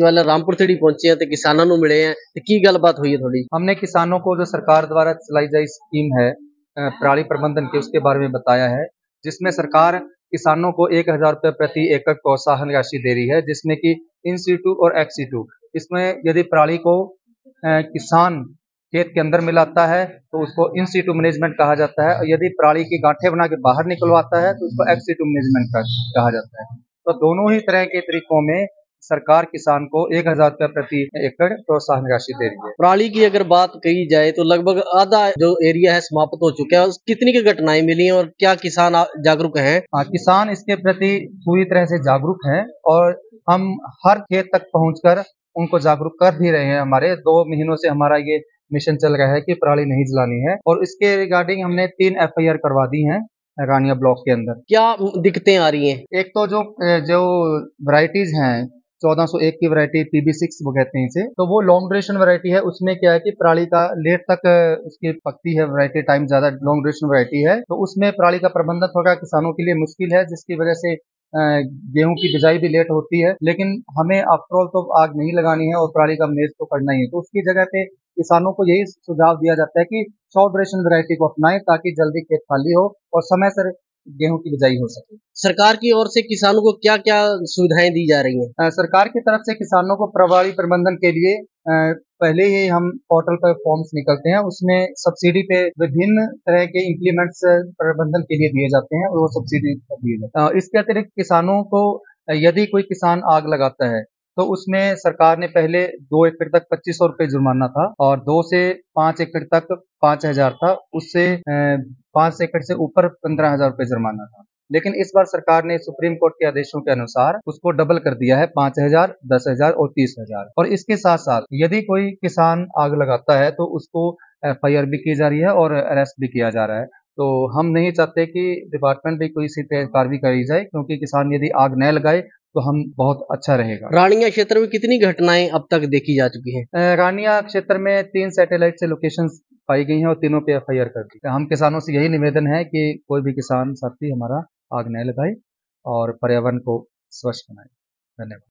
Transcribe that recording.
वाले रामपुर थड़ी पहुंचे हैं तो किसानों को मिले हैं तो की गलबात हुई है थोड़ी। हमने किसानों को जो सरकार द्वारा चलाई गई स्कीम है पराली प्रबंधन के, उसके बारे में बताया है, जिसमें सरकार किसानों को 1,000 रुपये प्रति एकड़ प्रोत्साहन राशि दे रही है, जिसमें कि इन सीटू और एक्स सीटू। इसमें यदि पराली को किसान खेत के अंदर मिलाता है तो उसको इन सीटू मैनेजमेंट कहा जाता है, और यदि पराली की गांठें बना के बाहर निकलवाता है तो उसको एक्स सीटू मैनेजमेंट कहा जाता है। तो दोनों ही तरह के तरीकों में सरकार किसान को 1,000 रुपये प्रति एकड़ प्रोत्साहन राशि दे रही है। पराली की अगर बात कही जाए तो लगभग आधा जो एरिया है समाप्त हो चुका है। कितनी की घटनाएं मिली हैं और क्या किसान जागरूक हैं? किसान इसके प्रति पूरी तरह से जागरूक हैं और हम हर खेत तक पहुंचकर उनको जागरूक कर भी रहे हैं। हमारे 2 महीनों से हमारा ये मिशन चल रहा है कि पराली नहीं जलानी है, और इसके रिगार्डिंग हमने 3 FIR करवा दी हैं रानिया ब्लॉक के अंदर। क्या दिक्कतें आ रही हैं? एक तो जो वैरायटीज हैं, 1401 की वैरायटी PB6 वो कहते हैं इसे, तो वो लॉन्ग ड्यूरेशन वैरायटी है। उसमें क्या है कि पराली का लेट तक उसकी पकती है, वैरायटी टाइम ज्यादा लॉन्ग ड्यूरेशन वैरायटी है, तो उसमें पराली का प्रबंधन थोड़ा किसानों के लिए मुश्किल है, जिसकी वजह से गेहूं की बिजाई भी लेट होती है। लेकिन हमें आफ्टर ऑल तो आग नहीं लगानी है और पराली का मैनेज तो करना ही है, तो उसकी जगह पे किसानों को यही सुझाव दिया जाता है कि शॉर्ट ड्यूरेशन वैरायटी को अपनाएं ताकि जल्दी खेत खाली हो और समय से गेहूं की बिजाई हो सके। सरकार की ओर से किसानों को क्या क्या सुविधाएं दी जा रही हैं? सरकार की तरफ से किसानों को पराली प्रबंधन के लिए पहले ही हम पोर्टल पर फॉर्म्स निकलते हैं, उसमें सब्सिडी पे विभिन्न तरह के इम्प्लीमेंट्स प्रबंधन के लिए दिए जाते हैं और वो सब्सिडी दिए जाते हैं। इसके अतिरिक्त किसानों को यदि कोई किसान आग लगाता है तो उसमें सरकार ने पहले 2 एकड़ तक 2,500 रुपये जुर्माना था, और 2 से 5 एकड़ तक 5,000 था, उससे 5 एकड़ से ऊपर 15,000 रुपये जुर्माना था। लेकिन इस बार सरकार ने सुप्रीम कोर्ट के आदेशों के अनुसार उसको डबल कर दिया है, 5,000, 10,000 और 30,000। और इसके साथ साथ यदि कोई किसान आग लगाता है तो उसको FIR भी की जा रही है और अरेस्ट भी किया जा रहा है। तो हम नहीं चाहते कि डिपार्टमेंट भी कोई सी कार्रवाई करी जाए, क्योंकि किसान यदि आग न लगाए तो हम बहुत अच्छा रहेगा। रानिया क्षेत्र में कितनी घटनाएं अब तक देखी जा चुकी हैं? रानिया क्षेत्र में 3 सैटेलाइट से लोकेशंस पाई गई हैं और तीनों पे FIR कर दी। हम किसानों से यही निवेदन है कि कोई भी किसान साथी हमारा आग न लगाए और पर्यावरण को स्वच्छ बनाए। धन्यवाद।